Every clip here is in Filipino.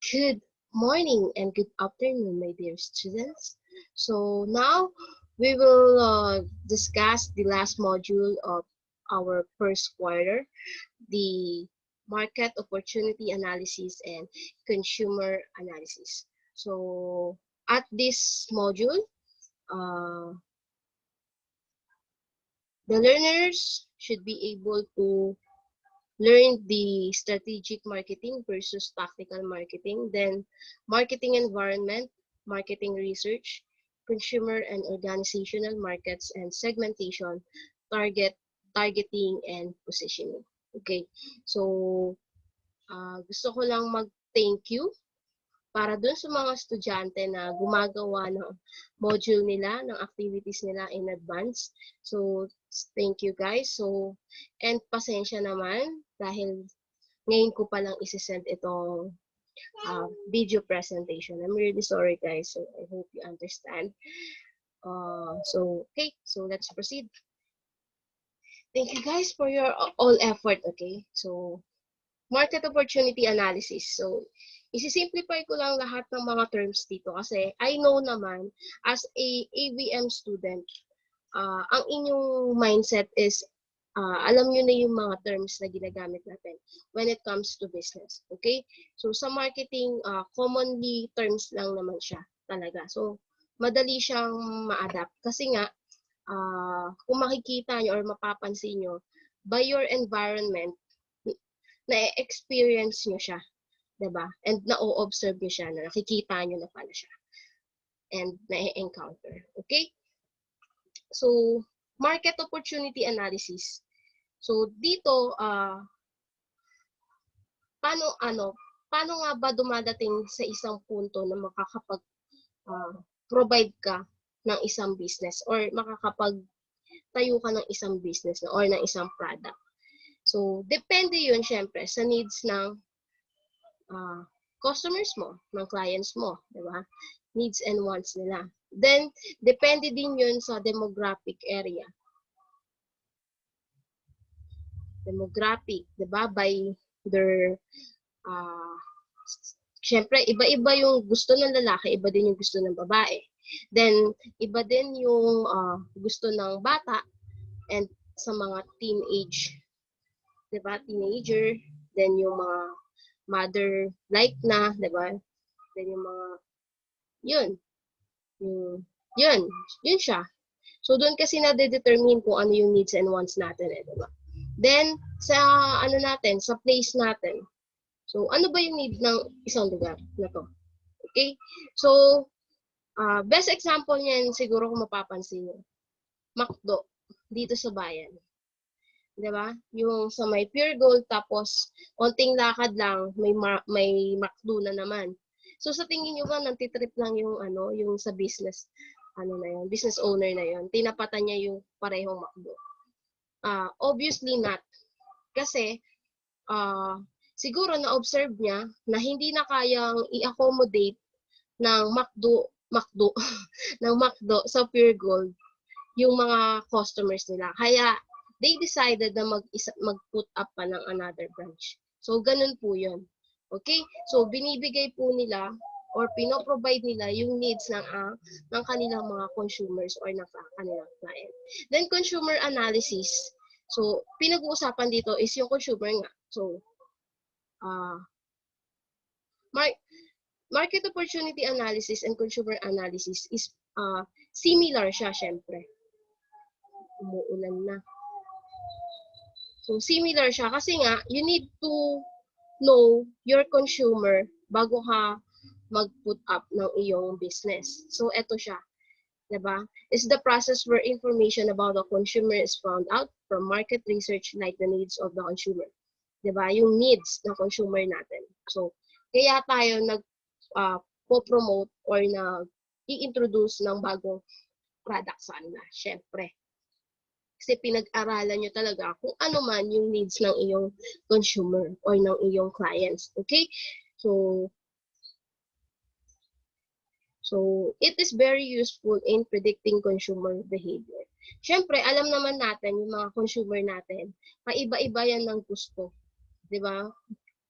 Good morning and good afternoon, my dear students. So now we will discuss the last module of our first quarter, the market opportunity analysis and consumer analysis. So at this module, uh, the learners should be able to learn the strategic marketing versus tactical marketing, then marketing environment, marketing research, consumer and organizational markets and segmentation, targeting and positioning. Okay. So, gusto ko lang mag-thank you para dun sa mga estudyante na gumagawa ng module nila, ng activities nila in advance. So, thank you guys. So, and pasensya naman dahil ngayon ko palang isi-send itong video presentation. I'm really sorry guys. So, I hope you understand. Okay. So, let's proceed. Thank you guys for your all effort, okay? So, market opportunity analysis. So, isi-simplify ko lang lahat ng mga terms dito kasi I know naman as a AVM student, ang inyong mindset is alam nyo na yung mga terms na ginagamit natin when it comes to business. Okay? So, sa marketing, commonly terms lang naman siya talaga. So, madali siyang ma-adapt. Kasi nga, kung makikita nyo or mapapansin nyo, by your environment, na-experience nyo siya, diba? And na-observe nyo siya, na nakikita nyo na pala siya. And na-encounter. Okay? So, market opportunity analysis. So, dito, paano nga ba dumadating sa isang punto na makakapag-provide ka ng isang business or makakapag-tayo ka ng isang business or ng isang product? So, depende yun, syempre, sa needs ng customers mo, ng clients mo, di ba? Needs and wants nila. Then, depende din yun sa demographic area. Demographic, di ba? By their, syempre, iba-iba yung gusto ng lalaki, iba din yung gusto ng babae. Then, iba din yung gusto ng bata and sa mga teenage, di ba? Teenager, then yung mga mother-like na, di ba? Then yung mga, yun siya. So, doon kasi na-determine kung ano yung needs and wants natin, di ba? Then, sa sa place natin. So, ano ba yung need ng isang lugar na to? Okay? So, best example niyan siguro kung mapapansin nyo, McDo, dito sa bayan. Diba? Yung sa may Pure Gold, tapos konting lakad lang, may McDo na naman. So, sa tingin nyo ba, nantitrip lang yung, yung sa business, business owner na yun, tinapatan niya yung parehong McDo. Obviously not. Kasi, siguro na-observe niya na hindi na kayang i-accommodate ng McDo ng McDo sa Pure Gold yung mga customers nila. Kaya, they decided na mag-put up pa ng another branch. So, ganun po yun. Okay? So, binibigay po nila or pinoprovide nila yung needs ng kanilang mga consumers or ng kanilang client. Then, consumer analysis. So, pinag-uusapan dito is yung consumer nga. So, market opportunity analysis and consumer analysis is similar siya, syempre. Umuulan na. So, similar siya kasi nga, you need to know your consumer bago ka mag-put up ng iyong business. So, eto siya. Diba? It's the process where information about the consumer is found out from market research like the needs of the consumer. Diba? Yung needs ng consumer natin. So, kaya tayo nag-promote or nag-i-introduce ng bagong product sa kanila. Syempre. Kasi pinag-aralan nyo talaga kung ano man yung needs ng iyong consumer or ng iyong clients. Okay? So, it is very useful in predicting consumer behavior. Siyempre, alam naman natin, yung mga consumer natin, paiba-iba yan ng gusto. Di ba?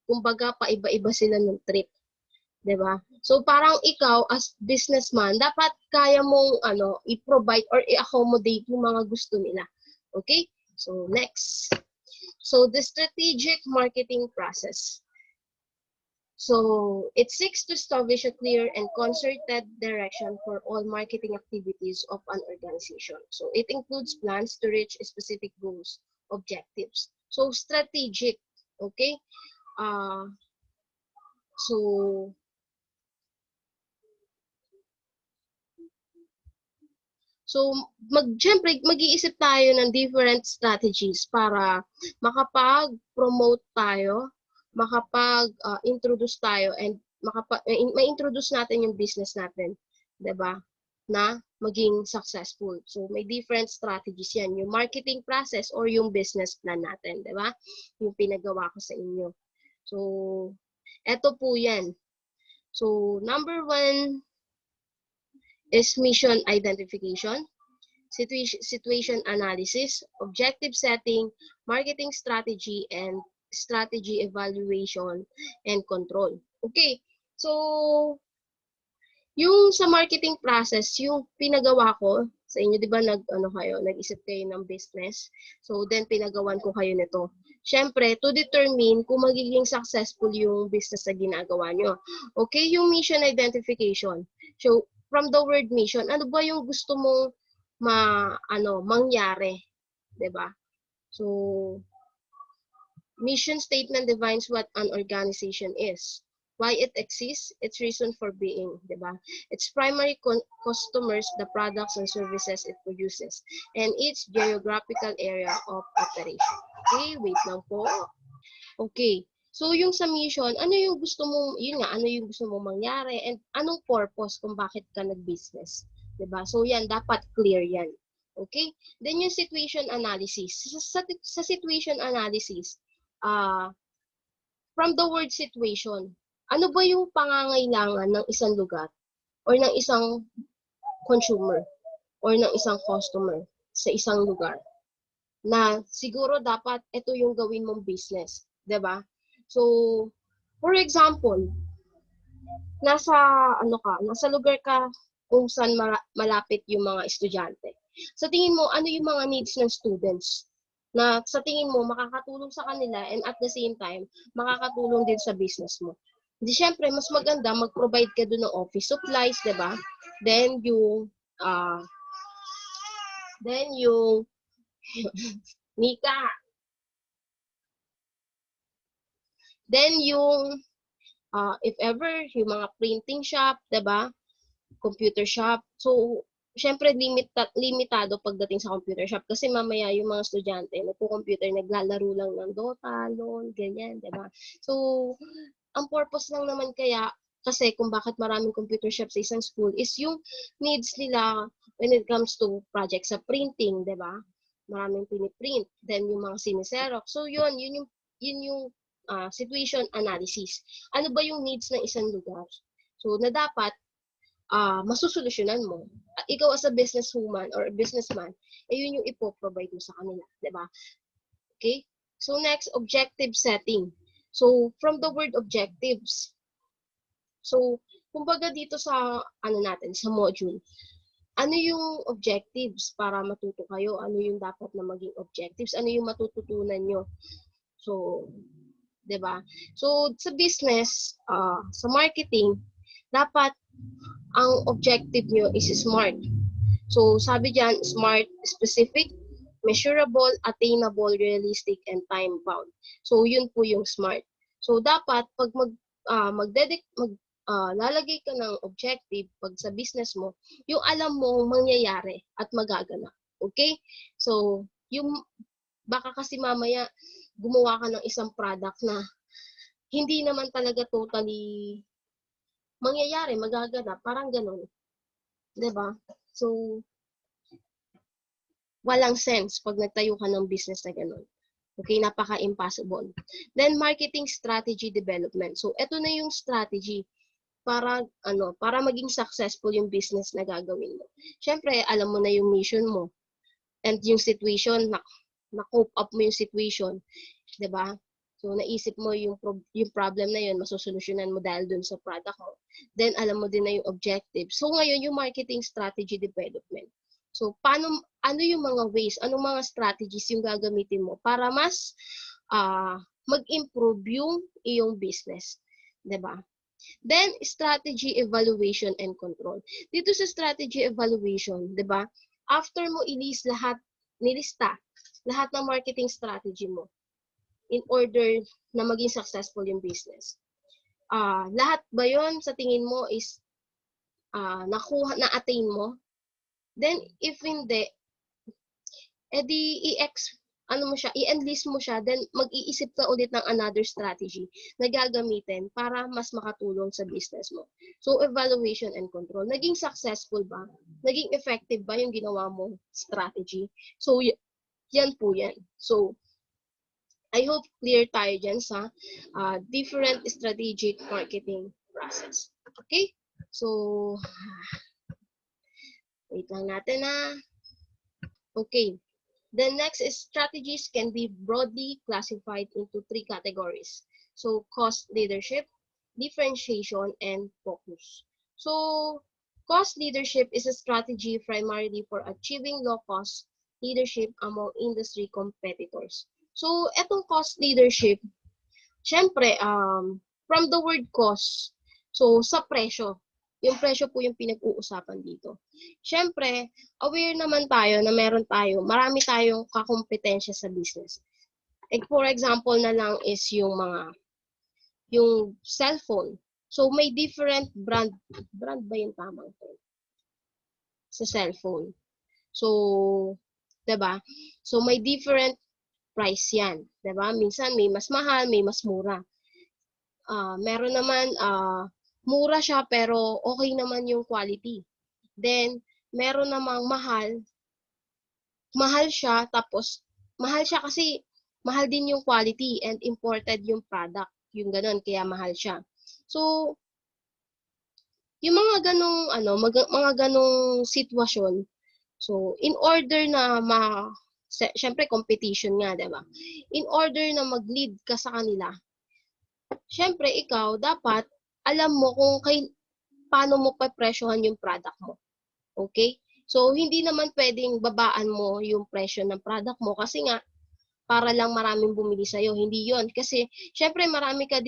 Kumbaga, paiba-iba sila ng trip. 'Di ba? So parang ikaw as businessman, dapat kaya mong i-provide or i-accommodate yung mga gusto nila. Okay? So next. So the strategic marketing process. So it seeks to establish a clear and concerted direction for all marketing activities of an organization. So it includes plans to reach specific goals, objectives. So strategic, okay? So syempre, mag-iisip tayo ng different strategies para makapag-promote tayo, makapag-introduce tayo, and ma-introduce natin yung business natin, 'di ba? Na maging successful. So, may different strategies yan. Yung marketing process or yung business plan natin, 'di ba? Yung pinagawa ko sa inyo. So, eto po yan. So, number 1 is mission identification, situation analysis, objective setting, marketing strategy, and strategy evaluation and control. Okay, so yung sa marketing process, yung pinagawa ko sa inyo, di ba nag-isip kayo ng business? So then pinagawan ko kayo nito. Siyempre, to determine kung magiging successful yung business na ginagawa nyo. Okay, yung mission identification. So, from the word mission, ano ba yung gusto mong mangyari, 'di ba? So, mission statement defines what an organization is, why it exists, its reason for being, 'di ba? Its primary customers, the products and services it produces, and its geographical area of operation. Okay, wait lang po. Okay. So, yung sa mission, ano yung gusto mong, yun nga, ano yung gusto mong mangyari, and anong purpose kung bakit ka nag-business. 'Di ba? So, yan, dapat clear yan. Okay? Then, yung situation analysis. Sa situation analysis, from the word situation, ano ba yung pangangailangan ng isang lugar or ng isang consumer or ng isang customer sa isang lugar na siguro dapat ito yung gawin mong business. 'Di ba? So, for example, nasa lugar ka kung saan malapit yung mga estudyante. Sa tingin mo, ano yung mga needs ng students na sa tingin mo makakatulong sa kanila and at the same time, makakatulong din sa business mo? Di syempre, mas maganda mag-provide ka doon ng office supplies, 'di ba? Then yung Nika. Then yung if ever yung mga printing shop, 'di ba? Computer shop. So, syempre limitado pagdating sa computer shop kasi mamaya yung mga estudyante nagko-computer, naglalaro lang ng Dota, LOL, ganyan, 'di ba? So, ang purpose lang naman kaya kasi kung bakit maraming computer shop sa isang school is yung needs nila when it comes to project sa printing, 'di ba? Maraming piniprint, then yung mga siniserok. So, yun yung situation analysis. Ano ba yung needs ng isang lugar? So, na dapat masusolusyonan mo. Ikaw as a businesswoman or businessman, yun yung ipo-provide mo sa kanila, 'di ba? Okay? So next, objective setting. So from the word objectives. So kumbaga dito sa sa module, ano yung objectives para matuto kayo? Ano yung dapat na maging objectives? Ano yung matututunan nyo? So, 'di ba? So sa business, sa marketing, dapat ang objective nyo is SMART. So, sabi dyan, SMART, specific, measurable, attainable, realistic, and time-bound. So, yun po yung SMART. So, dapat, pag lalagay ka ng objective pag sa business mo, yung alam mo mangyayari at magaganap. Okay? So, yung baka kasi mamaya gumawa ka ng isang product na hindi naman talaga totally mangyayari, magaganap, parang ganun. 'Di ba? So, walang sense pag nagtayo ka ng business na ganun. Okay, napaka-impossible. Then, marketing strategy development. So, ito na yung strategy para maging successful yung business na gagawin mo. Siyempre, alam mo na yung mission mo and yung situation, na-cope up mo yung situation, 'di ba? So, naisip mo yung problem na yun, masusolusyonan mo dahil dun sa product mo. Then, alam mo din na yung objective. So, ngayon, yung marketing strategy development. So, ano yung mga ways, anong mga strategies yung gagamitin mo para mas mag-improve yung iyong business. 'Di ba? Then, strategy evaluation and control. Dito sa strategy evaluation, 'di ba? After mo nilista lahat ng marketing strategy mo in order na maging successful yung business. Lahat ba 'yon sa tingin mo is na-attain mo? Then, if hindi, edi i-enlist mo siya, then mag-iisip ka ulit ng another strategy na gagamitin para mas makatulong sa business mo. So, evaluation and control. Naging successful ba? Naging effective ba yung ginawa mong strategy? So, yan po yan. So, I hope clear tayo dyan sa different strategic marketing process. Okay? So, wait lang natin Okay. The next is strategies can be broadly classified into 3 categories. So, cost leadership, differentiation, and focus. So, cost leadership is a strategy primarily for achieving low-cost leadership among industry competitors. So, etong cost leadership, syempre, from the word cost, so sa presyo, yung presyo po yung pinag-uusapan dito. Syempre, aware naman tayo na marami tayong kakompetensya sa business. Like for example na lang is yung cellphone. So may different brand ba yung tamang term? Sa cellphone. So, 'di ba? So may different price 'yan, 'di ba? Minsan may mas mahal, may mas mura. Meron naman mura siya pero okay naman yung quality. Then, meron namang mahal siya tapos mahal siya kasi mahal din yung quality and imported yung product. Yung ganun, kaya mahal siya. So, yung mga ganong sitwasyon, so, in order na syempre competition nga, 'di ba? In order na mag-lead ka sa kanila, syempre ikaw dapat alam mo kung paano mo papresyohan yung product mo. Okay? So, hindi naman pwedeng babaan mo yung presyo ng product mo kasi nga, para lang maraming bumili sa'yo. Hindi yon. Kasi, syempre, marami ka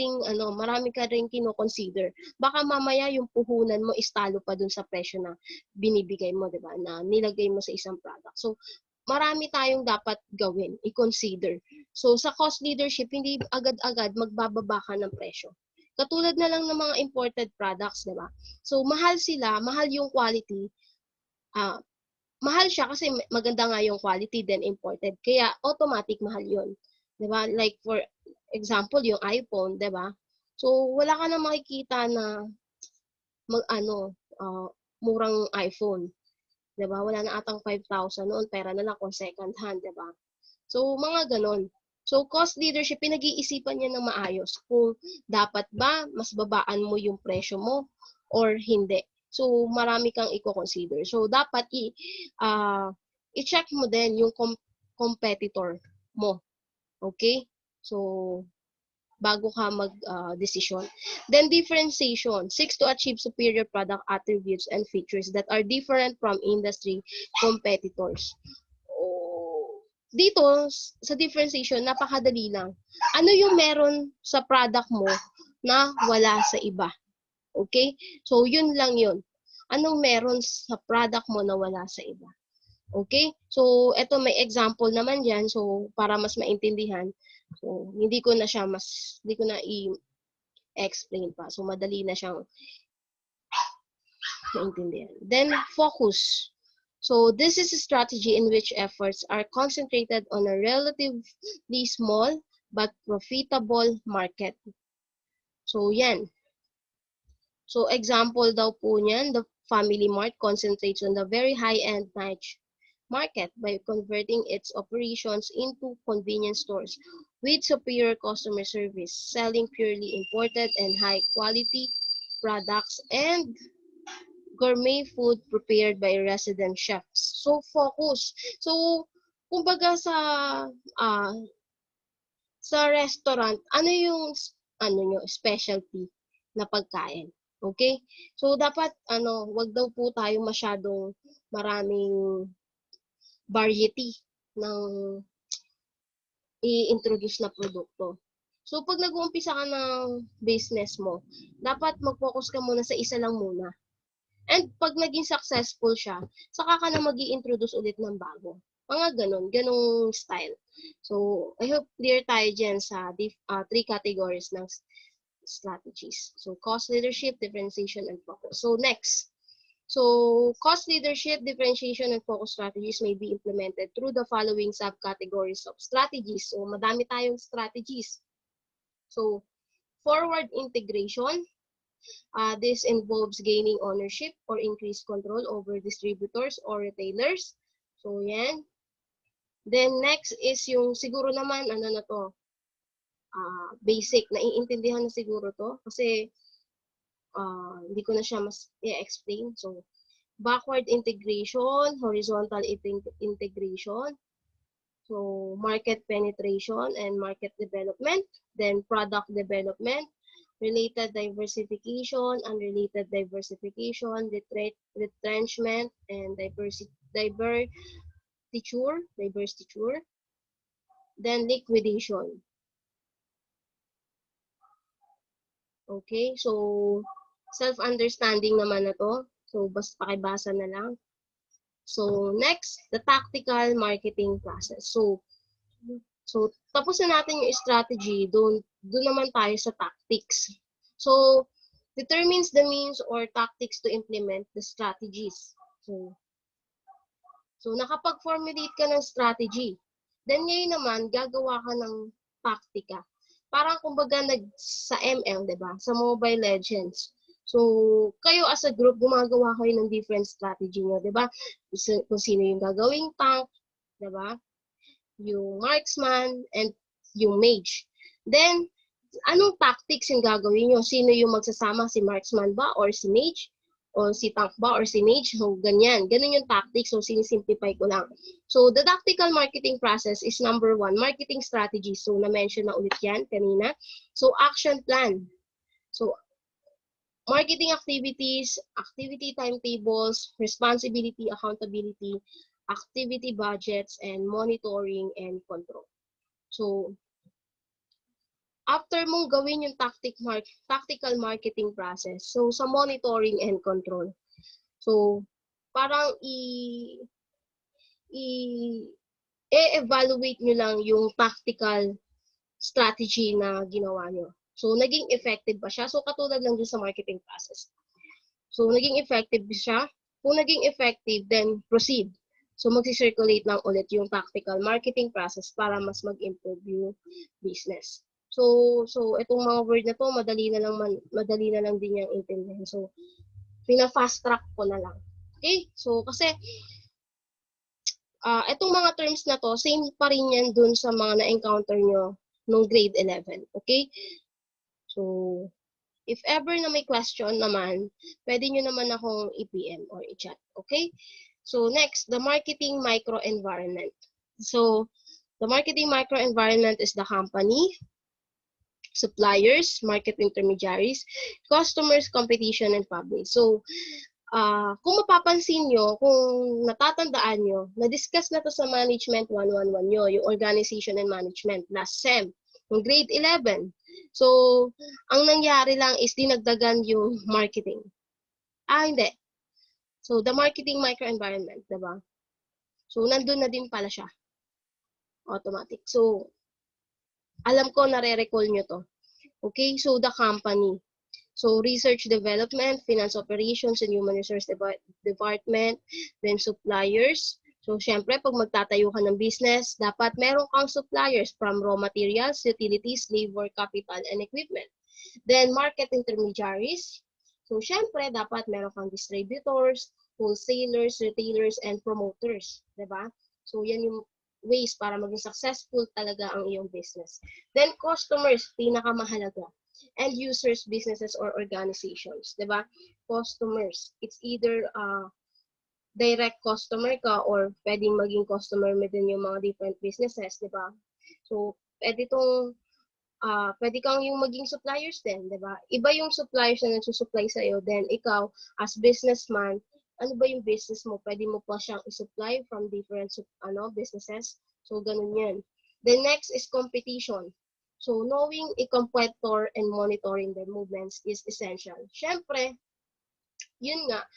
rin kino-consider. Baka mamaya yung puhunan mo is talo pa dun sa presyo na binibigay mo, di ba? Na nilagay mo sa isang product. So, marami tayong dapat gawin, i-consider. So, sa cost leadership, hindi agad-agad magbababa ka ng presyo. Katulad na lang ng mga imported products, di ba? So, mahal sila, mahal yung quality, mahal siya kasi maganda nga yung quality then imported. Kaya automatic mahal 'yon. 'Di ba? Like for example, yung iPhone, 'di ba? So wala ka na makikita na murang iPhone. 'Di ba? Wala na atang 5,000 noon, pera na lang kung second hand, 'di ba? So mga ganon. So cost leadership, pinag-iisipan niya ng maayos kung dapat ba mas babaan mo yung presyo mo or hindi. So, marami kang i-consider. So, dapat i-check mo din yung competitor mo. Okay? So, bago ka mag-decision. Then, differentiation seeks to achieve superior product attributes and features that are different from industry competitors. Dito, sa differentiation, napakadali lang. Ano yung meron sa product mo na wala sa iba? Okay? So, yun lang yun. Anong meron sa product mo na wala sa iba? Okay? So, eto may example naman dyan. So, para mas maintindihan. So, hindi ko na i-explain pa. So, madali na siyang maintindihan. Then, focus. So, this is a strategy in which efforts are concentrated on a relatively small but profitable market. So, yan. So, example daw po niyan, the Family Mart concentrates on the very high-end niche market by converting its operations into convenience stores with superior customer service, selling purely imported and high-quality products and gourmet food prepared by resident chefs. So, focus. So, kumbaga sa restaurant, ano yung specialty na pagkain? Okay? So, dapat, wag daw po tayo masyadong maraming variety ng i-introduce na produkto. So, pag nag-uumpisa ka ng business mo, dapat mag-focus ka muna sa isa lang muna. And pag naging successful siya, saka ka na mag-i-introduce ulit ng bago. Mga ganong style. So, I hope clear tayo dyan sa 3 categories ng strategies. So, cost leadership, differentiation, and focus. So, next. So, cost leadership, differentiation, and focus strategies may be implemented through the following subcategories of strategies. So, madami tayong strategies. So, forward integration. This involves gaining ownership or increased control over distributors or retailers. So, yan. Then, next is yung siguro naman, basic. Naiintindihan na siguro to. Kasi, hindi ko na siya mas i-explain. So, backward integration, horizontal integration, so market penetration and market development, then product development, related diversification, unrelated diversification, retrenchment, and divestiture, then liquidation. Okay, so self-understanding naman na to. So, basta pakibasa na lang. So, next, the tactical marketing process. So tapos na natin yung strategy, doon naman tayo sa tactics. So, determines the means or tactics to implement the strategies. So nakapag-formulate ka ng strategy. Then, ngayon naman, gagawa ka ng taktika. Parang kumbaga sa ML, diba? Sa Mobile Legends. So, kayo as a group, gumagawa kayo ng different strategy nyo, diba? Kung sino yung gagawing tank, diba? Yung marksman, and yung mage. Then, anong tactics yung gagawin nyo? Sino yung magsasama? Si marksman ba? Or si mage? O si tank ba? Or si mage? So, ganyan. Ganun yung tactics. So, sinisimplify ko lang. So, the tactical marketing process is number 1, marketing strategy. So, na-mention na ulit yan kanina. So, action plan. So, marketing activities, activity timetables, responsibility, accountability, activity budgets, and monitoring and control. So, after mong gawin yung tactical marketing process, so sa monitoring and control, so parang i-evaluate nyo lang yung tactical strategy na ginawa nyo. So, naging effective ba siya? So, katulad lang dun sa marketing process. So, naging effective siya. Kung naging effective, then proceed. So, mag-circulate lang ulit yung tactical marketing process para mas mag-improve yung business. So itong mga word na to, madali na lang din yung intindihan. So, pina-fast track ko na lang. Okay? So, kasi itong mga terms na to, same pa rin yan dun sa mga na-encounter nyo nung grade 11. Okay? So, if ever na may question naman, pwede nyo naman akong i-PM or i-chat. Okay? So, next, the marketing microenvironment. So, the marketing microenvironment is the company, suppliers, market intermediaries, customers, competition, and public. So, kung mapapansin nyo, kung natatandaan nyo, na-discuss na to sa Management 111 nyo, yung Organization and Management, last SEM, yung grade 11. So, ang nangyari lang is dinagdagan yung marketing. Hindi. So, the marketing microenvironment, diba? So, nandun na din pala siya. Automatic. So, alam ko, nare-recall nyo to. Okay? So, the company. So, research development, finance operations, and human resource department, then suppliers. So, syempre, pag magtatayo ka ng business, dapat meron kang suppliers from raw materials, utilities, labor, capital, and equipment. Then, market intermediaries. So, syempre, dapat meron kang distributors, wholesalers, retailers, and promoters. Diba? So, yan yung ways para maging successful talaga ang iyong business. Then, customers, pinakamahalaga. End users, businesses, or organizations. Diba? Customers. It's either direct customer ka or pwedeng maging customer mo din yung mga different businesses, di ba? So, pwede itong pwede kang yung maging suppliers din, di ba? Iba yung suppliers na nagsusupply sa'yo, then ikaw, as businessman, ano ba yung business mo? Pwede mo pa siyang i-supply from different businesses. So, ganun yan. The next is competition. So, knowing a competitor and monitoring their movements is essential. Siyempre, yun nga,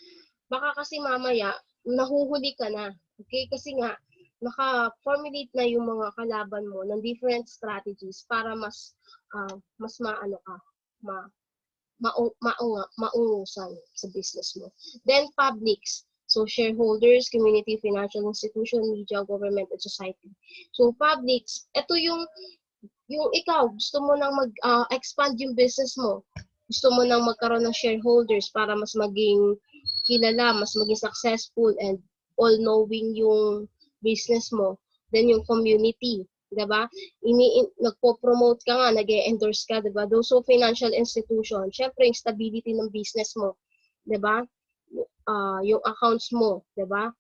baka kasi mamaya, nahuhuli ka na. Okay? Kasi nga, naka-formulate na yung mga kalaban mo ng different strategies para mas maano ka, maungusan sa business mo. Then publics. So shareholders, community, financial institution, media, government, and society. So publics, ito yung ikaw, gusto mo nang mag-expand yung business mo. Gusto mo nang magkaroon ng shareholders para mas maging kilala, mas maging successful, and all-knowing yung business mo. Then yung community, 'di ba? Nagpo-promote ka nga, nag-endorse ka, 'di ba? Those of financial institution, syempre yung stability ng business mo, 'di ba? Yung accounts mo, 'di ba?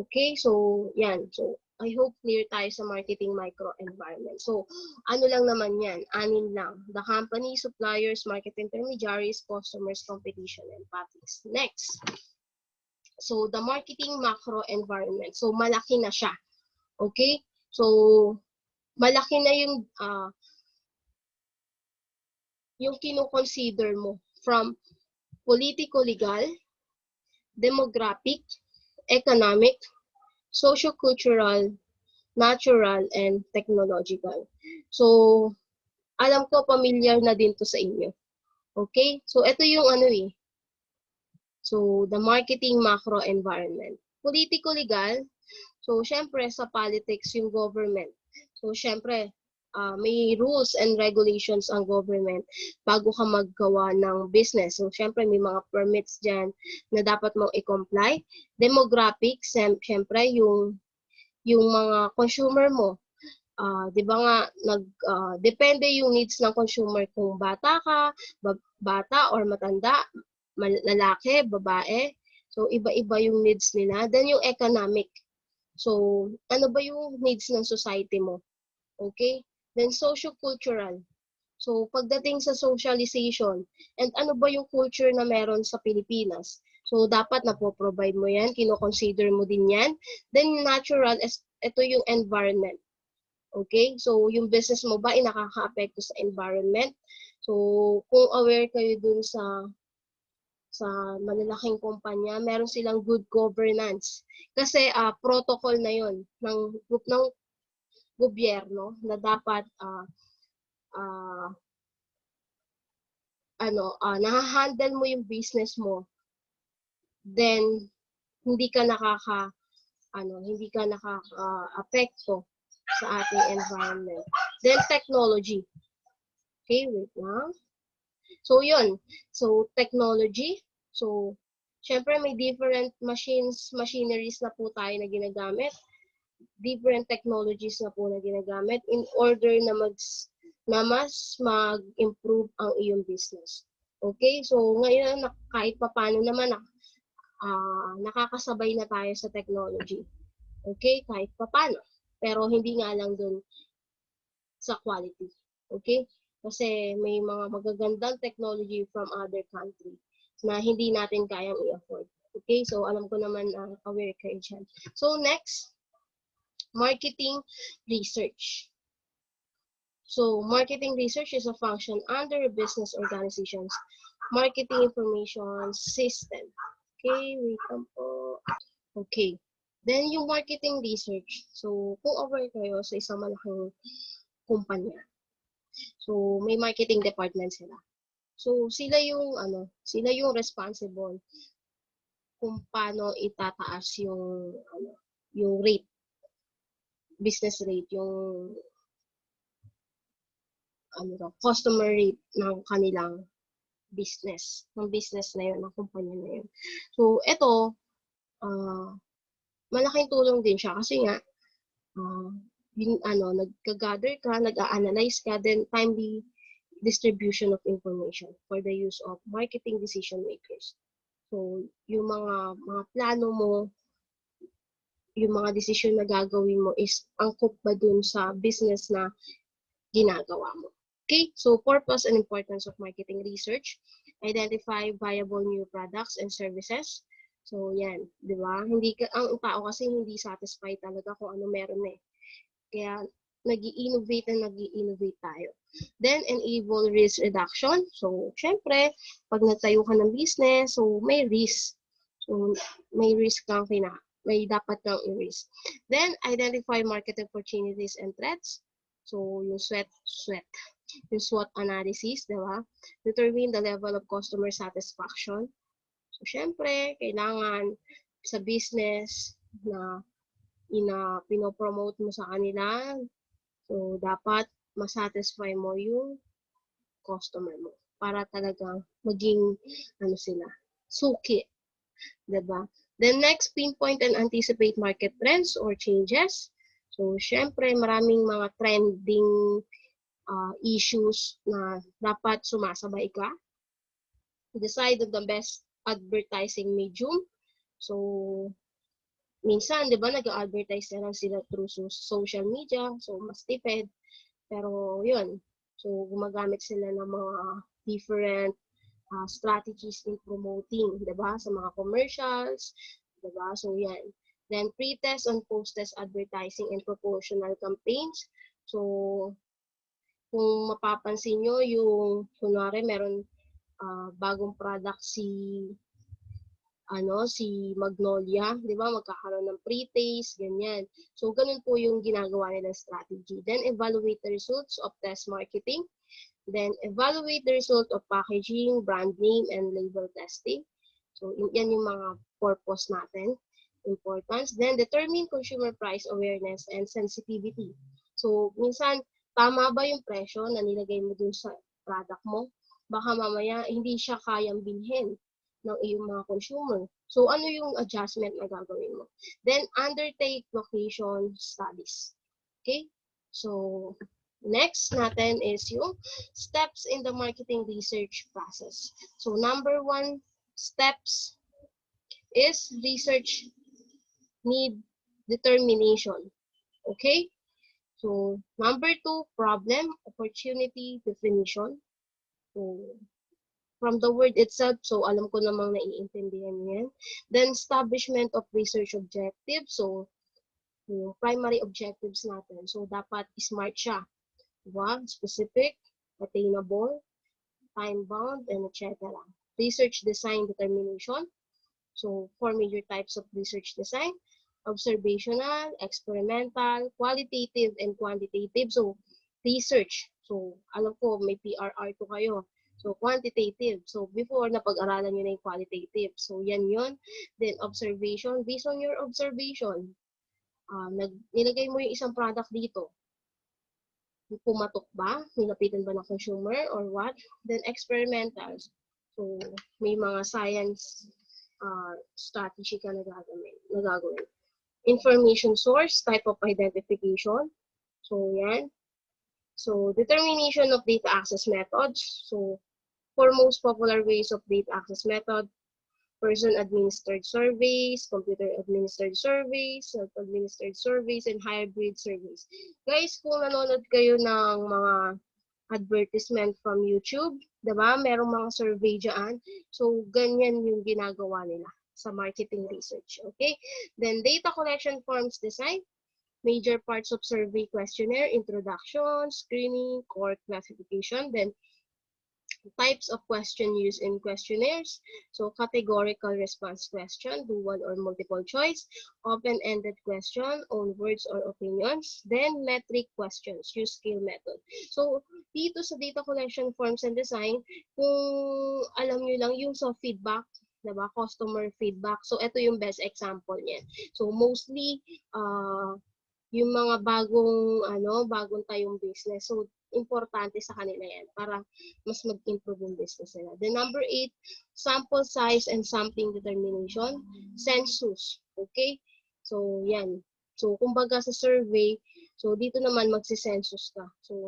Okay, so yan. So I hope clear tayo sa marketing microenvironment. So ano lang naman yan, anin lang. The company, suppliers, market intermediaries, customers, competition, and publics. Next. So the marketing macro environment. So malaki na siya. Okay? So malaki na yung kino-consider mo from politico-legal, demographic, economic, socio-cultural, natural, and technological. So alam ko familiar na din to sa inyo. Okay? So ito yung So, the marketing macro environment. Politico-legal, so syempre sa politics yung government. So syempre, may rules and regulations ang government bago ka maggawa ng business. So syempre may mga permits dyan na dapat mong i-comply. Demographics, syempre yung mga consumer mo. 'Di ba nga depende yung needs ng consumer kung bata ka, bata or matanda, lalaki, babae. So, iba-iba yung needs nila. Then, yung economic. So, ano ba yung needs ng society mo? Okay? Then, socio-cultural. So, pagdating sa socialization, and ano ba yung culture na meron sa Pilipinas? So, dapat na-provide mo yan, kino-consider mo din yan. Then, natural, ito yung environment. Okay? So, yung business mo ba ay nakaka-apekto sa environment? So, kung aware kayo dun sa malalaking kumpanya, meron silang good governance. Kasi protocol na 'yon ng gobyerno na dapat nahahandle mo yung business mo, then hindi ka nakaka-apekto sa ating environment. Then technology. Okay, wait lang. So, yun. So, technology. So, syempre may different machineries na po tayo na ginagamit. Different technologies na po na ginagamit in order na mas mag-improve ang iyong business. Okay? So, ngayon, kahit paano naman, nakakasabay na tayo sa technology. Okay? Kahit paano. Pero hindi nga lang dun sa quality. Okay? Kasi may mga magagandang technology from other country na hindi natin kayang i-afford. Okay? So, alam ko naman aware kayo dyan. So, next, marketing research. So, marketing research is a function under a business organization's marketing information system. Okay, wait lang po. Okay. Then, yung marketing research. So, kung aware kayo sa isang malaking kumpanya, so, may marketing department sila. So, sila yung responsible kung paano itataas yung rate, business rate, yung customer rate ng kanilang business, ng business na yun, ng kumpanya na yun. So, ito, malaking tulong din siya kasi nga, nagka-gather ka, nag-a-analyze ka, then timely distribution of information for the use of marketing decision makers. So, yung mga plano mo, yung mga decision na gagawin mo is angkop ba dun sa business na ginagawa mo. Okay, so purpose and importance of marketing research. Identify viable new products and services. So yan, di ba? Hindi ka, ang tao kasi hindi satisfied talaga kung ano meron eh. Kaya nag-i-innovate na nag-i-innovate tayo. Then, enable risk reduction. So, syempre, pag nagtayo ka ng business, so may risk. So, may risk kang may dapat kang i-risk. Then, identify market opportunities and threats. So, yung yung SWOT analysis, di ba? Determine the level of customer satisfaction. So, syempre, kailangan sa business na pinopromote mo sa kanila, so, dapat masatisfy mo yung customer mo para talagang maging, sila, suki. Diba? Then next, pinpoint and anticipate market trends or changes. So, syempre, maraming mga trending issues na dapat sumasabay ka. Decide on the best advertising medium. So, minsan, di ba, nag-advertise na lang sila through social media. So, mas tipid. Pero, yun. So, gumagamit sila ng mga different strategies in promoting, di ba, sa mga commercials. Di ba? So, yan. Then, pre-test and post-test advertising and promotional campaigns. So, kung mapapansin nyo, yung, kunwari, meron bagong product si Magnolia, di ba? Magkakaroon ng pre-taste, ganyan. So, ganun po yung ginagawa nilang strategy. Then, evaluate the results of test marketing. Then, evaluate the result of packaging, brand name, and label testing. So, yan yung mga purpose natin, importance. Then, determine consumer price awareness and sensitivity. So, minsan, tama ba yung presyo na nilagay mo dun sa product mo? Baka mamaya, hindi siya kayang bilhin ng iyong mga consumer. So, ano yung adjustment na gagawin mo? Then, undertake location studies. Okay? So, next natin is yung steps in the marketing research process. So, number 1 steps is research need determination. Okay? So, number 2, problem, opportunity, definition. So, from the word itself, so alam ko namang naiintindihan yan. Then, establishment of research objectives. So, yung primary objectives natin. So, dapat smart siya. Diba? Specific, attainable, time-bound, and etc. Research design determination. So, 4 major types of research design. Observational, experimental, qualitative, and quantitative. So, research. So, alam ko, may PRR to kayo. So, quantitative. So, before, napag-aralan nyo na yung qualitative. So, yan yun. Then, observation. Based on your observation, nilagay mo yung isang product dito. Pumatok ba? Nilapitan ba ng consumer or what? Then, experimentals. So, may mga science strategy ka na gagawin. Information source, type of identification. So, yan. So, determination of data access methods. So, for most popular ways of data access method, person-administered surveys, computer-administered surveys, self-administered surveys, and hybrid surveys. Guys, kung nanonood kayo ng mga advertisement from YouTube, diba? Merong mga survey dyan. So, ganyan yung ginagawa nila sa marketing research. Okay? Then, data collection forms design. Major parts of survey questionnaire, introduction, screening, core classification, then types of question used in questionnaires. So, categorical response question, do one or multiple choice, open-ended question, own words or opinions, then metric questions, use scale method. So, dito sa data collection forms and design, kung alam nyo lang yung sa feedback, diba? Customer feedback. So, ito yung best example niyan. So, mostly, yung mga bagong tayong business. So, importante sa kanila yan para mas mag-improve yung business nila. The number 8, sample size and sampling determination, census. Okay? So, yan. So, kumbaga sa survey, so dito naman magsi-census ka. So,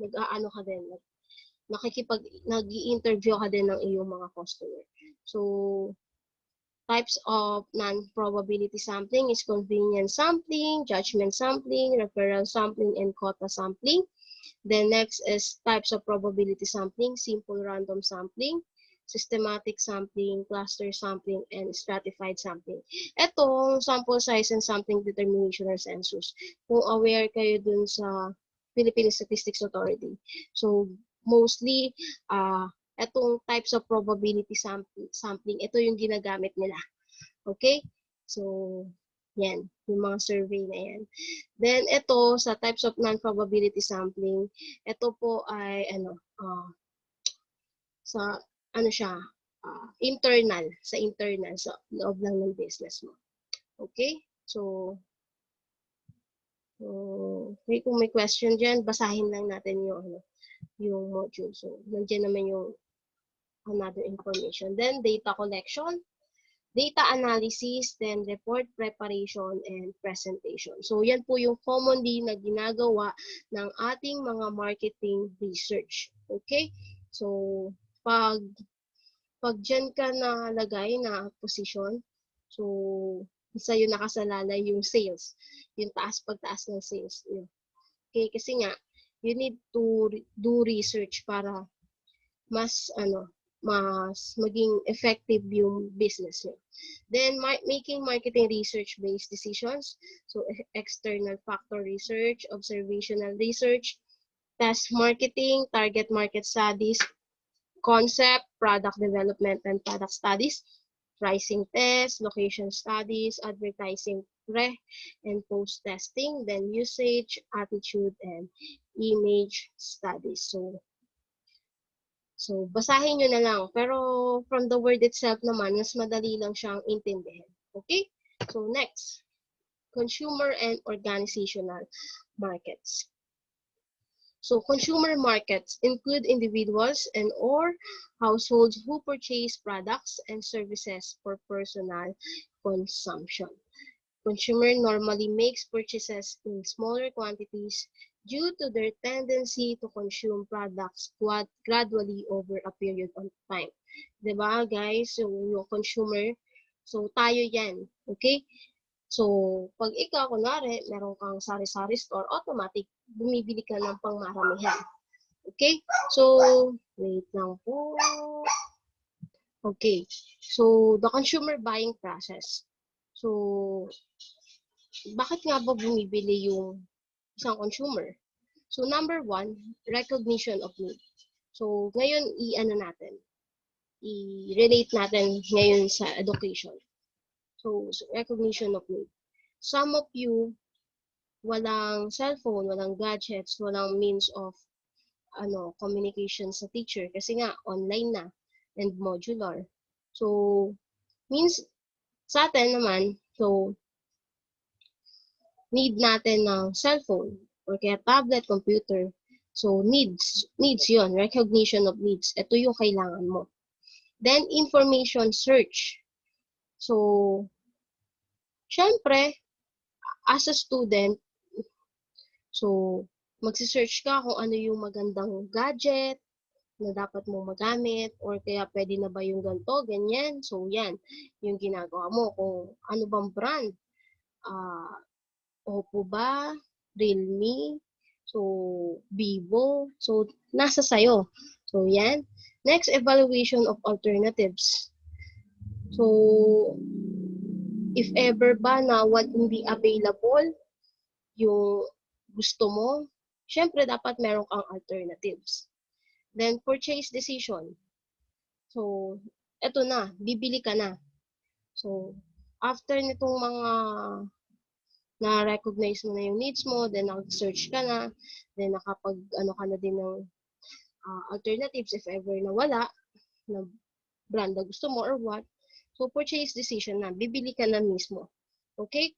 nag-aano ka din, nag-i-interview ka din ng iyong mga customer. So, types of non-probability sampling is convenience sampling, judgment sampling, referral sampling, and quota sampling. Then next is types of probability sampling, simple random sampling, systematic sampling, cluster sampling, and stratified sampling. Etong sample size and sampling determination or census. Kung aware kayo dun sa Philippine Statistics Authority. So mostly, etong types of probability sampling, ito yung ginagamit nila. Okay? So, yan, yung mga survey na yan. Then, ito, sa types of non-probability sampling, ito po ay, sa, siya, internal, sa loob lang ng business mo. Okay? So, okay, kung may question dyan, basahin lang natin yung module. So, nandiyan naman yung another information. Then, data collection, data analysis, then report preparation, and presentation. So, yan po yung commonly na ginagawa ng ating mga marketing research. Okay? So, pag dyan ka nalagay na position, so, sa'yo nakasalalay yung sales, yung pagtaas ng sales. Okay? Kasi nga, you need to do research para mas maging effective yung business nyo. Then, making marketing research-based decisions. So, external factor research, observational research, task marketing, target market studies, concept, product development and product studies, pricing tests, location studies, advertising pre- and post-testing, then usage, attitude, and image studies. So, basahin nyo na lang. Pero, from the word itself naman, mas madali lang siyang intindihin. Okay? So, next. Consumer and organizational markets. So, consumer markets include individuals and or households who purchase products and services for personal consumption. Consumer normally makes purchases in smaller quantities due to their tendency to consume products gradually over a period of time. Diba, guys? So, yung consumer, so tayo yan. Okay? So, pag ikaw, kunwari, meron kang sari-sari store, automatic, bumibili ka ng pangmaramihan. Okay? So, wait lang po. Okay. So, the consumer buying process. So, bakit nga ba bumibili yung isang consumer? So, number one, recognition of need. So, ngayon, i-relate natin ngayon sa education. So, recognition of need. Some of you, walang cellphone, walang gadgets, walang means of communication sa teacher kasi nga online na and modular. So, means sa atin naman, so, need natin ng cellphone or kaya tablet, computer. So, needs yon, recognition of needs. Ito yung kailangan mo. Then, information search. So, syempre, as a student, so, magsisearch ka kung ano yung magandang gadget na dapat mo magamit or kaya pwede na ba yung ganito, ganyan. So, yan, yung ginagawa mo. Kung ano bang brand, Oppo ba, Realme, so, Vivo, so, nasa sayo. So, yan. Next, evaluation of alternatives. So, if ever ba na hindi available yung gusto mo, syempre dapat meron kang alternatives. Then, purchase decision. So, eto na, bibili ka na. So, after nitong mga na-recognize mo na yung needs mo, then nag-search ka na, then ka na din ng alternatives if ever na wala, na brand na gusto mo or what. So, purchase decision na, bibili ka na mismo. Okay?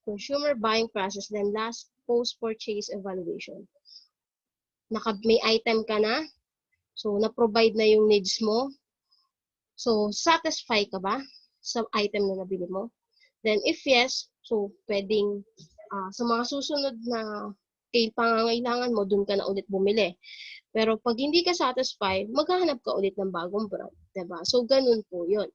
Consumer buying process, then last, post-purchase evaluation. May item ka na, so na-provide na yung needs mo. So, satisfy ka ba sa item na nabili mo? Then, if yes, so pwedeng sa mga susunod na pangangailangan mo, dun ka na ulit bumili. Pero pag hindi ka satisfy, maghahanap ka ulit ng bagong brand. Diba? So, ganun po yun.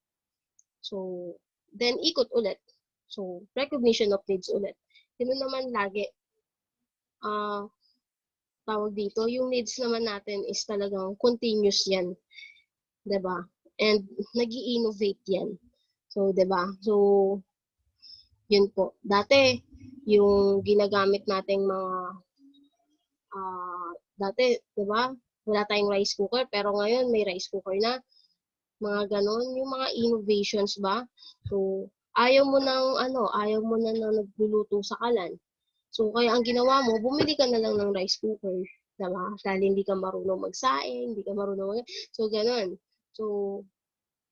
So, then ikot ulit. So, recognition of needs ulit. Ganun naman lagi. tawag dito, yung needs naman natin is talagang continuous yan, 'di ba? And nag-i-innovate yan. So, 'di ba? So, yun po. Dati, yung ginagamit nating mga, dati, 'di ba? Wala tayong rice cooker, pero ngayon may rice cooker na. Mga ganon, yung mga innovations ba? So, ayaw mo na nagluluto sa kalan. So, kaya ang ginawa mo, bumili ka na lang ng rice cooker. Diba? Dahil hindi ka marunong magsaing, hindi ka marunong So, ganon. So,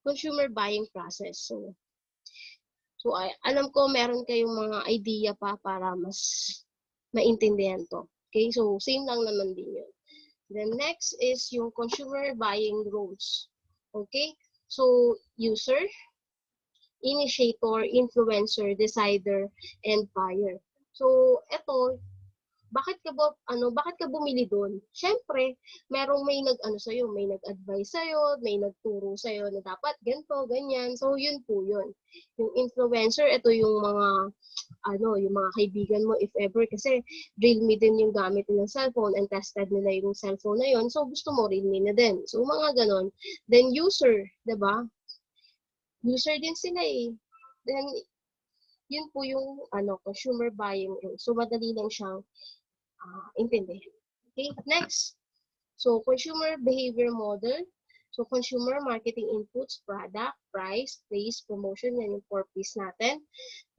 consumer buying process. So alam ko meron kayong mga idea pa para mas maintindihan to. Okay? So, same lang naman din yun. Then next is yung consumer buying roles. Okay? So, user, initiator, influencer, decider, and buyer. So, eto, bakit ka bumili doon? Siyempre, may nag-ano sa'yo, may nag-advise sa'yo, may nagturo sa'yo na dapat ganito, ganyan. So, yun po yun. Yung influencer, ito yung yung mga kaibigan mo, if ever, kasi Realme din yung gamit nilang cellphone and tested nila yung cellphone na yun. So, gusto mo Realme na din. So, mga ganon. Then, user, 'di ba? User din sila eh. Then, yun po yung consumer buying. So, madali lang siyang intindihin. Okay, next. So, consumer behavior model. So, consumer marketing inputs, product, price, place, promotion, yan yung 4 P's natin.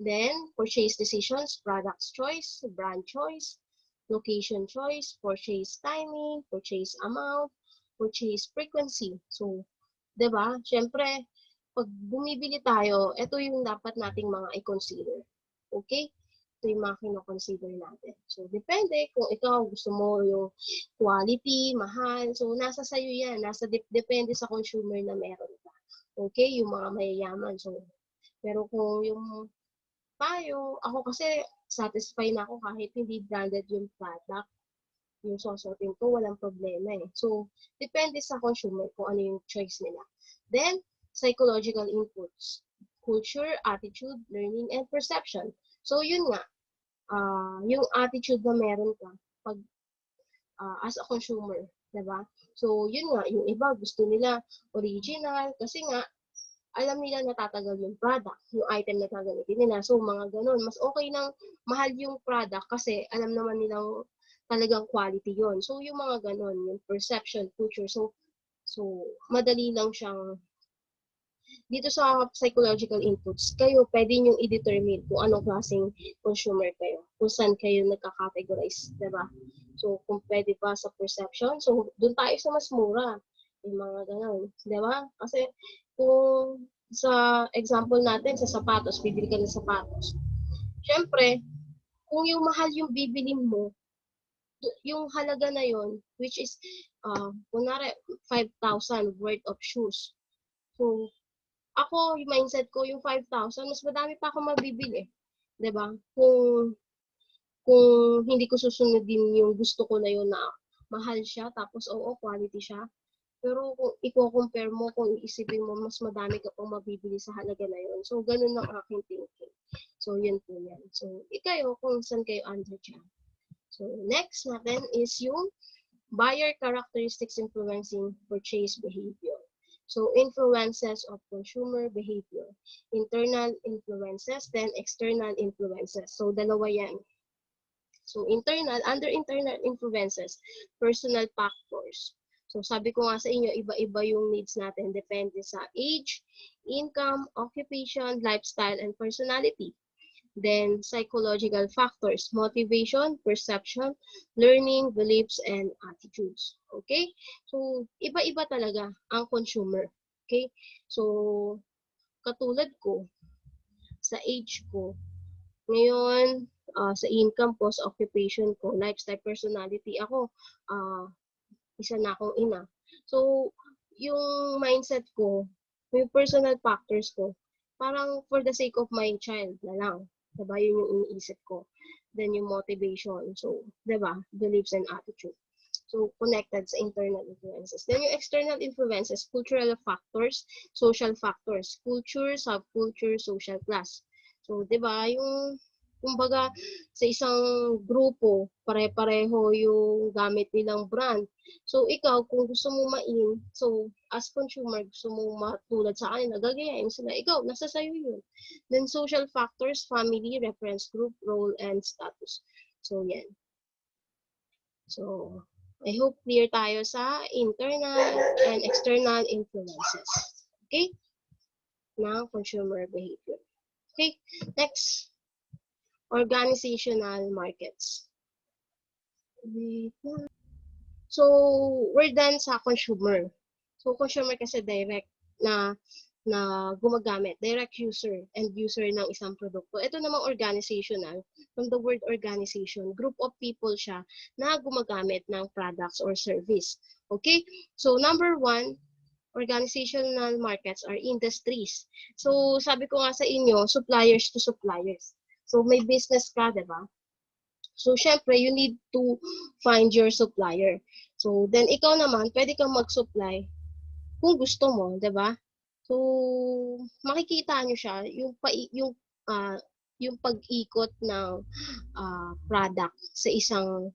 Then, purchase decisions, products choice, brand choice, location choice, purchase timing, purchase amount, purchase frequency. So, 'di ba? Syempre, pag bumibili tayo, ito yung dapat nating mga i-consider. Okay? Ito yung mga kino-consider natin. So, depende kung ikaw gusto mo yung quality, mahal. So, nasa sayo yan. Depende sa consumer na meron ka. Okay? Yung mga mayayaman. So, pero kung yung tayo, ako kasi satisfied na ako kahit hindi branded yung product. Yung susuotin ko, walang problema eh. So, depende sa consumer kung ano yung choice nila. Then, psychological inputs. Culture, attitude, learning, and perception. So, yun nga. Yung attitude na meron ka pag as a consumer, 'di ba? So, yun nga, yung iba gusto nila original kasi nga alam nila natatagal yung product, yung item na gagamitin nila. So, mga ganun. Mas okay nang mahal yung product kasi alam naman nilang talagang quality yon. So, yung mga ganun, yung perception, culture. So madali lang siyang dito sa psychological inputs, kayo pwede nyo i-determine kung anong klaseng consumer kayo, kung saan kayo nagka-categorize, diba? So, kung pwede pa sa perception, so doon tayo sa mas mura, yung mga ganun, diba? Kasi kung sa example natin, sa sapatos, bibili ka ng sapatos. Siyempre, kung yung mahal yung bibilin mo, yung halaga na yon which is, kunwari, 5,000 worth of shoes. So, ako, yung mindset ko, yung 5,000, mas madami pa ako mabibili. 'Di ba? Kung hindi ko susundin yung gusto ko na yun na mahal siya, tapos oo, quality siya. Pero kung i-compare mo, kung iisipin mo, mas madami ka pang mabibili sa halaga na yun. So, ganun ang aking thinking. So, yun po yan. So, ikayo, kung saan kayo under dyan. So, next natin is yung buyer characteristics influencing purchase behavior. So, influences of consumer behavior. Internal influences, then external influences. So, dalawa yan. So, under internal influences, personal factors. So, sabi ko nga sa inyo, iba-iba yung needs natin. Depende sa age, income, occupation, lifestyle, and personality. Then, psychological factors, motivation, perception, learning, beliefs, and attitudes. Okay? So, iba-iba talaga ang consumer. Okay? So, katulad ko, sa age ko, ngayon, sa income ko, sa occupation ko, lifestyle, personality, ako, isa na akong ina. So, yung mindset ko, yung personal factors ko, parang for the sake of my child na lang. Diba? Yun yung iniisip ko. Then yung motivation. So, diba? Beliefs and attitude. So, connected sa internal influences. Then yung external influences, cultural factors, social factors, culture, subculture, social class. So, diba? Yung Kumbaga, sa isang grupo, pare-pareho yung gamit nilang brand. So, ikaw, kung gusto mo so, as consumer, gusto mo matulad sa kanila, gagayain sila. Ikaw, nasa sayo yun. Then, social factors, family, reference group, role, and status. So, yan. So, I hope clear tayo sa internal and external influences. Okay? Ng consumer behavior. Okay, next. Organizational markets. So, we're done sa consumer. So, consumer kasi direct na gumagamit, direct user and user ng isang produkto. Ito namang organizational, from the word organization, group of people siya na gumagamit ng products or service. Okay? So, number 1, organizational markets are industries. So, sabi ko nga sa inyo, suppliers to suppliers. So, may business ka, di ba? So, syempre, you need to find your supplier. So, then, ikaw naman, pwede kang mag-supply kung gusto mo, di ba? So, makikita nyo siya, yung pag-ikot ng product sa isang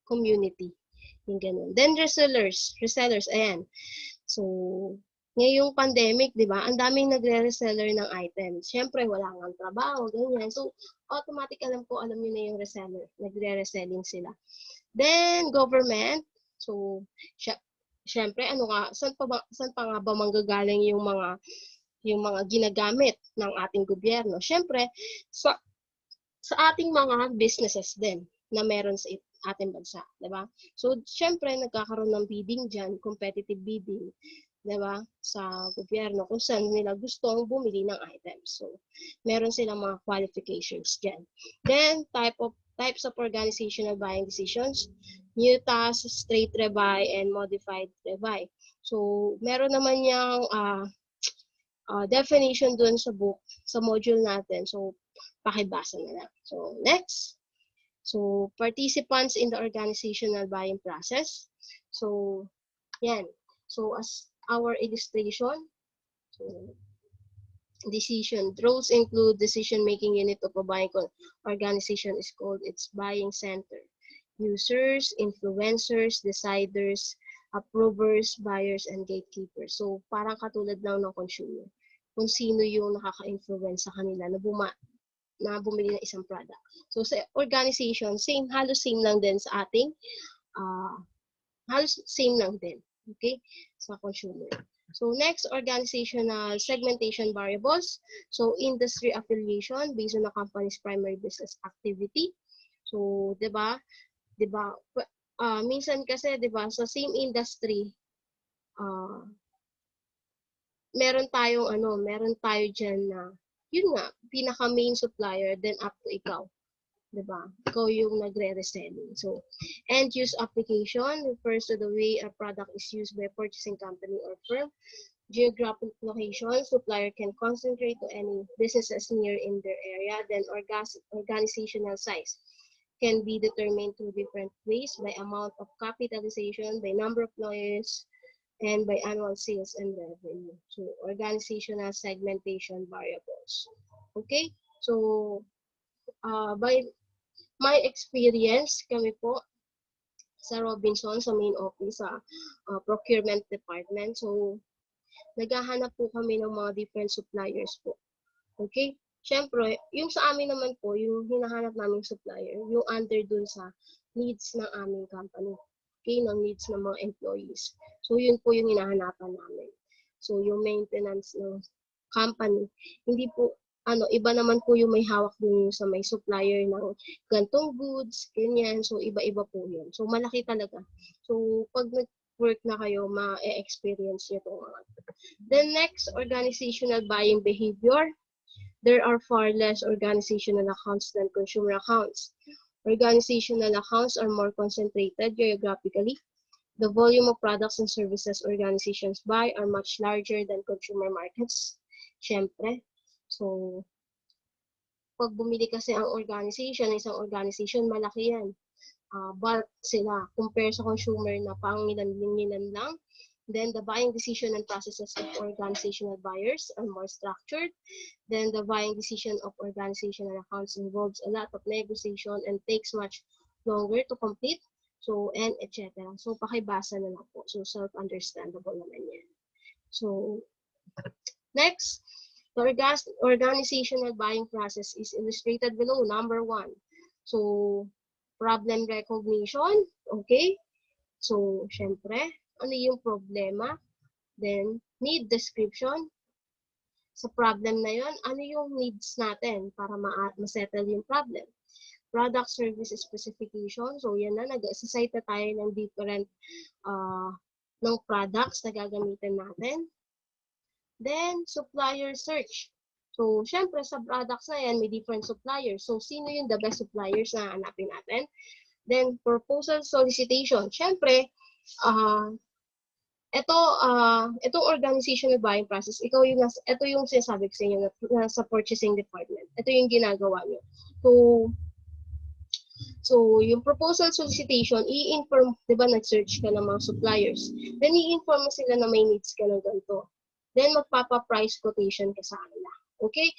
community. Yung ganun. Then, resellers, ayan. So, ngayong pandemic, di ba, ang daming nagre-reseller ng items. Siyempre, wala nga trabaho, ganyan. So, automatic alam nyo na yung reseller. Nagre-reselling sila. Then, government. So, siyempre, saan pa nga ba manggagaling yung mga ginagamit ng ating gobyerno? Siyempre, sa ating mga businesses din na meron sa ating bansa, di ba? So, siyempre, nagkakaroon ng bidding dyan, competitive bidding, di ba, sa gobyerno kung saan nila gustong bumili ng items. So, meron silang mga qualifications dyan. Then, types of organizational buying decisions, new task, straight rebuy, and modified rebuy. So, meron naman yung definition dun sa book, sa module natin. So, pakibasa na lang. So, next. So, participants in the organizational buying process. So, yan. So, as our illustration, so, decision. Roles include decision-making unit of a buying organization is called its buying center. Users, influencers, deciders, approvers, buyers, and gatekeepers. So, parang katulad lang ng consumer. Kung sino yung nakaka-influence sa kanila na bumili ng isang product. So, sa organization, halos same lang din sa ating, halos same lang din, okay, sa consumer. So, next, organizational segmentation variables. So, industry affiliation based on a company's primary business activity. So, di ba, minsan kasi, di ba, sa same industry, meron tayo dyan na, yun nga, pinaka-main supplier, then up to ikaw. Diba? Ikaw yung nagre-reselling. So, end-use application refers to the way a product is used by a purchasing company or firm. Geographic location, supplier can concentrate to any businesses near in their area. Then, organizational size can be determined through different ways by amount of capitalization, by number of employees, and by annual sales and revenue. So, organizational segmentation variables. Okay? So, by my experience, kami po sa Robinson, sa main office, sa procurement department. So, naghahanap po kami ng mga different suppliers po. Okay? Siyempre, yung sa amin naman po, yung hinahanap naming supplier, yung under dun sa needs ng aming company. Okay, ng needs ng mga employees. So, yun po yung hinahanapan namin. So, yung maintenance ng company, hindi po, iba naman po yung may hawak dun sa may supplier ng gantong goods, ganyan. So, iba-iba po yun. So, malaki talaga. So, pag nag-work na kayo, ma-experience nyo itong mga. Then, next, organizational buying behavior. There are far less organizational accounts than consumer accounts. Organizational accounts are more concentrated geographically. The volume of products and services organizations buy are much larger than consumer markets. Siyempre. So, pag bumili kasi ang isang organization, malaki yan. Bulk sila compare sa consumer na pangilan lang Then the buying decision and processes of organizational buyers are more structured. Then the buying decision of organizational accounts involves a lot of negotiation and takes much longer to complete. So, and etc. So, pakibasa na lang po. So, self-understandable naman yan. So, next, the organizational buying process is illustrated below. Number 1. So, problem recognition. Okay? So, syempre, ano yung problema? Then, need description. Sa problem na yon, ano yung needs natin para ma-settle yung problem? Product service specification. So, yan na, nag-assign na tayo ng different ng products na gagamitin natin. Then, supplier search. So, syempre, sa products na yan, may different suppliers. So, sino yung the best suppliers na hanapin natin? Then, proposal solicitation. Syempre, itong organizational buying process, ito yung sinasabi ko sa inyo na sa purchasing department. Ito yung ginagawa nyo. So, yung proposal solicitation, i-inform, di ba, nag-search ka ng mga suppliers. Then, i-inform mo sila na may needs ka ng ganito. Then, magpapa-price quotation ka sa kanila. Okay?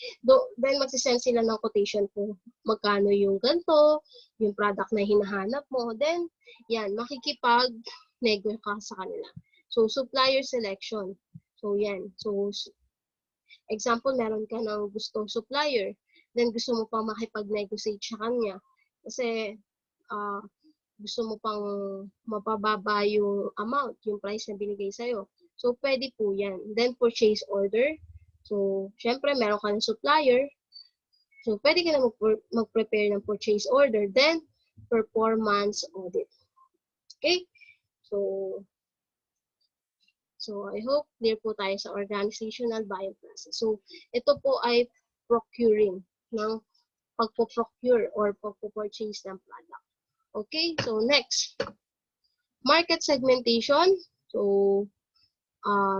Then, magsisend sila ng quotation kung magkano yung ganito, yung product na hinahanap mo. Then, yan, makikipag-nego ka sa kanila. So, supplier selection. So, yan. So, example, meron ka ng gustong supplier. Then, gusto mo pang makipag-negotiate sa kanya. Kasi, gusto mo pang mapababa yung amount, yung price na binigay sa'yo. So, pwede po yan. Then, purchase order. So, syempre, meron ka ng supplier. So, pwede ka na mag-prepare ng purchase order. Then, performance audit. Okay? So, I hope clear po tayo sa organizational buying process. So, ito po ay procuring, ng pagpo-procure or pagpo-purchase ng product. Okay? So, next. Market segmentation. So,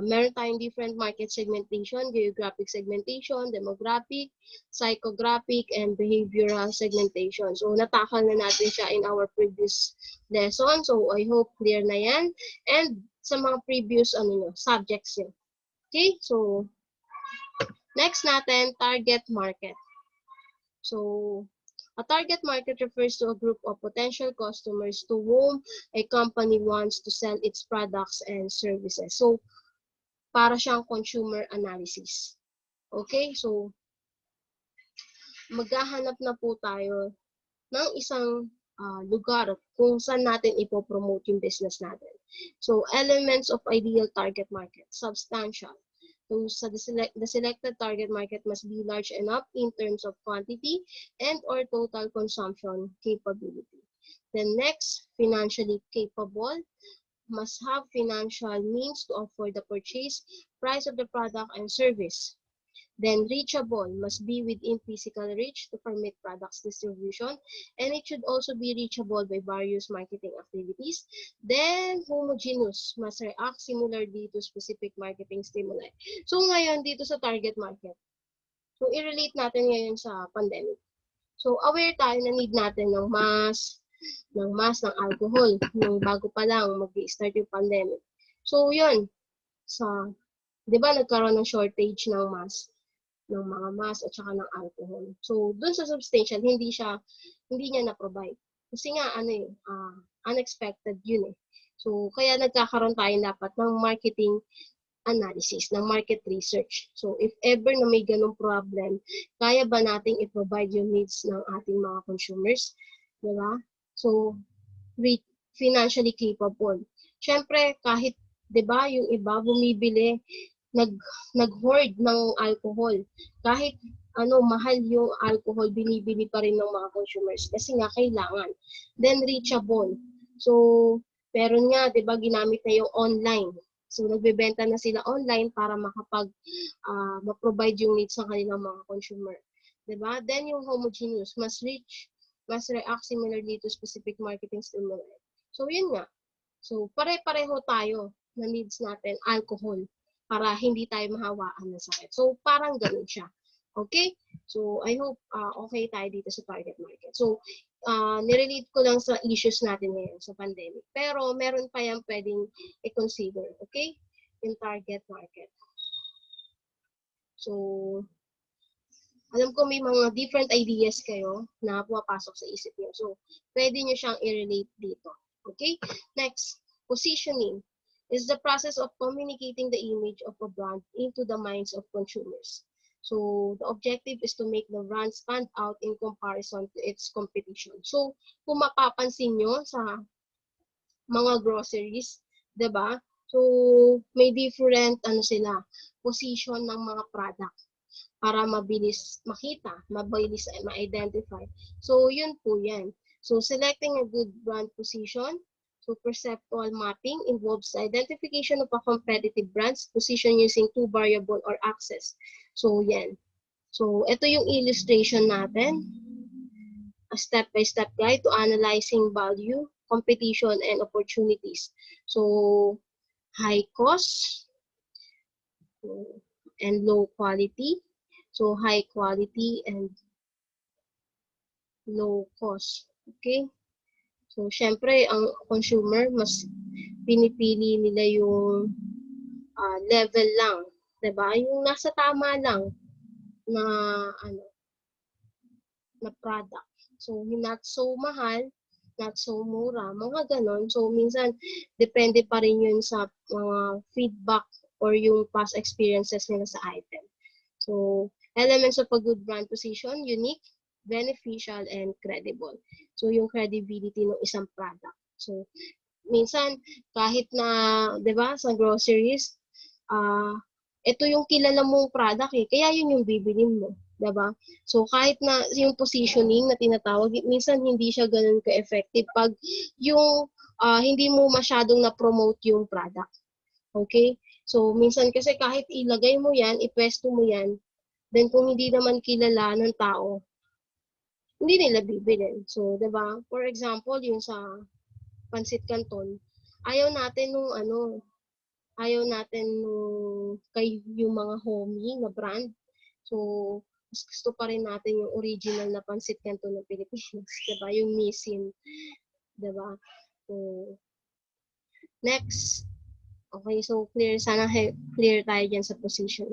meron tayong different market segmentation, geographic segmentation, demographic, psychographic, and behavioral segmentation. So, natakal na natin siya in our previous lesson. So, I hope clear na yan. And sa mga previous subjects yun. Okay? So, next natin, target market. So, a target market refers to a group of potential customers to whom a company wants to sell its products and services. So, para siyang consumer analysis. Okay? So, maghahanap na po tayo ng isang lugar kung saan natin ipopromote yung business natin. So, elements of ideal target market. Substantial. So, the selected target market must be large enough in terms of quantity and or total consumption capability. Then next, financially capable. Must have financial means to afford the purchase, price of the product and service. Then reachable, must be within physical reach to permit products distribution, and it should also be reachable by various marketing activities. Then homogeneous, must react similarly to specific marketing stimuli. So ngayon dito sa target market, so i-relate natin ngayon sa pandemic. So aware tayo na need natin ng mask, ng alcohol, nung bago pa lang mag-start yung pandemic. So yun, di ba nagkaroon ng shortage ng mask, ng mga mask at saka ng alcohol. So, dun sa substantial, hindi niya na-provide. Kasi nga, unexpected yun eh. So, kaya nagkakaroon tayo dapat ng marketing analysis, ng market research. So, if ever na may ganong problem, kaya ba nating i-provide yung needs ng ating mga consumers? Diba? So, financially capable. Siyempre, kahit, diba, yung iba bumibili, nag-hoard ng alcohol. Kahit mahal yung alcohol, binibili pa rin ng mga consumers kasi nga kailangan. Then reachable. So, pero nga, 'di ba, ginamit na yung online. So, nagbebenta na sila online para ma-provide yung needs ng kanilang mga consumer. 'Di ba? Then yung homogeneous, must react similarly to specific marketing stimuli. So, yun nga. So, pare-pareho tayo na needs natin alcohol para hindi tayo mahawaan ng sakit. So, parang ganun siya. Okay? So, I hope okay tayo dito sa target market. So, nirelate ko lang sa issues natin ngayon sa pandemic. Pero meron pa yan pwedeng i-consider, okay? Yung target market. So, alam ko may mga different ideas kayo na pumapasok sa isip niyo. So, pwede niyo siyang i-relate dito. Okay? Next, positioning is the process of communicating the image of a brand into the minds of consumers. So, the objective is to make the brand stand out in comparison to its competition. So, kung mapapansin nyo sa mga groceries, 'di ba? So, may different position ng mga product para mabilis makita, mabilis ma-identify. So, yun po yan. So, selecting a good brand position. So, perceptual mapping involves the identification of a competitive brand's position using two variable or axes. So, yan. So, ito yung illustration natin. A step-by-step guide to analyzing value, competition, and opportunities. So, high cost and low quality. So, high quality and low cost. Okay? So, syempre, ang consumer, mas pinipili nila yung level lang. Diba? Yung nasa tama lang na, na product. So, not so mahal, not so mura, mga ganon. So, minsan, depende pa rin yun sa mga feedback or yung past experiences nila sa item. So, elements of a good brand position, unique, beneficial, and credible. So, yung credibility ng isang product. So, minsan, kahit na, di ba, sa groceries, ito yung kilala mong product eh, kaya yun yung bibilin mo. Diba? So, kahit na yung positioning na tinatawag, minsan hindi siya ganun ka-effective pag yung hindi mo masyadong na-promote yung product. Okay? So, minsan kasi kahit ilagay mo yan, ipwesto mo yan, then kung hindi naman kilala ng tao, hindi nila bibilin. So, diba? For example, yung sa Pansit Canton, ayaw natin nung yung mga homey na brand. So, mas gusto pa rin natin yung original na Pansit Canton ng Pilipinas, 'di ba? Yung Nissin, 'di ba? So, next. Okay, so sana clear tayo diyan sa position.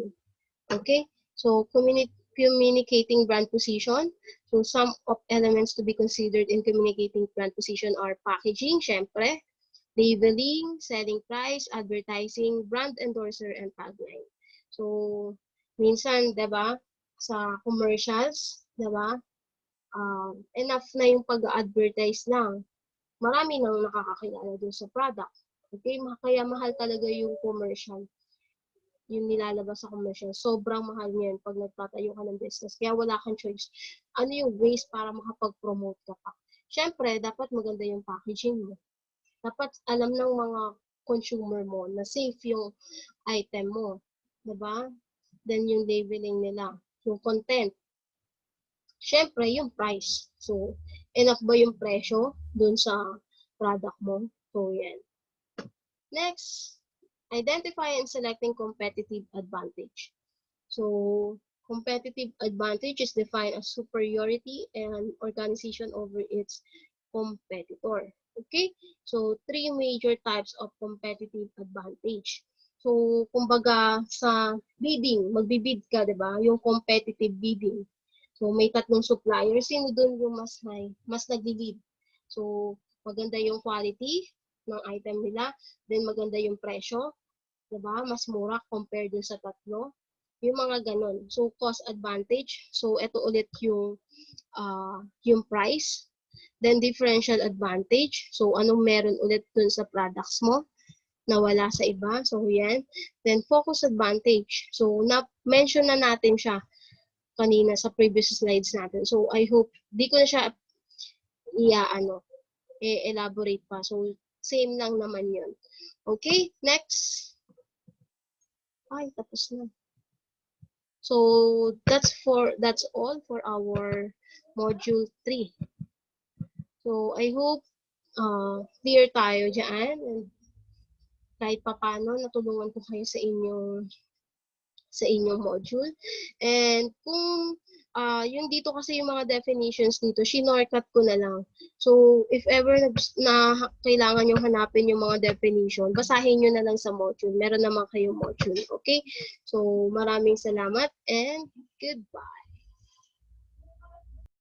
Okay? So, communicating brand position. So, some of elements to be considered in communicating brand position are packaging, syempre, labeling, selling price, advertising, brand endorser, and tagline. So, minsan, 'di ba, sa commercials, 'di ba? Enough na yung pag-advertise lang. Marami nang nakakakilala dun sa product. Okay, kaya mahal talaga yung commercial. Yung nilalabas sa commercial. Sobrang mahal niyan pag nagtatayo ka ng business. Kaya wala kang choice. Ano yung ways para makapag-promote ka pa? Siyempre, dapat maganda yung packaging mo. Dapat alam ng mga consumer mo na safe yung item mo. Diba? Then yung labeling nila. Yung content. Siyempre, yung price. So, enough ba yung presyo dun sa product mo? So, yan. Next, identify and selecting competitive advantage. So, competitive advantage is defined as superiority and organization over its competitor. Okay? So, three major types of competitive advantage. So, kumbaga sa bidding, magbibid ka, di ba? Yung competitive bidding. So, may tatlong supplier. Sino doon yung mas nag-lead? So, maganda yung quality ng item nila. Then, maganda yung presyo. Diba? Mas mura compared dun sa tatlo. Yung mga ganun. So, cost advantage. So, ito ulit yung price. Then, differential advantage. So, anong meron ulit dun sa products mo na wala sa iba. So, yan. Then, focus advantage. So, na-mention na natin siya kanina sa previous slides natin. So, I hope, di ko na siya elaborate pa. So, same lang naman yun. Okay, next. Ay, tapos na. So, that's all for our module 3. So, I hope clear tayo dyan. And kahit papano, natulungan ko kayo sa inyong module. And kung yung dito kasi yung mga definitions dito, shinortcut ko na lang. So, if ever na kailangan yung hanapin yung mga definition, basahin nyo na lang sa module. Meron naman kayong module, okay? So, maraming salamat and goodbye.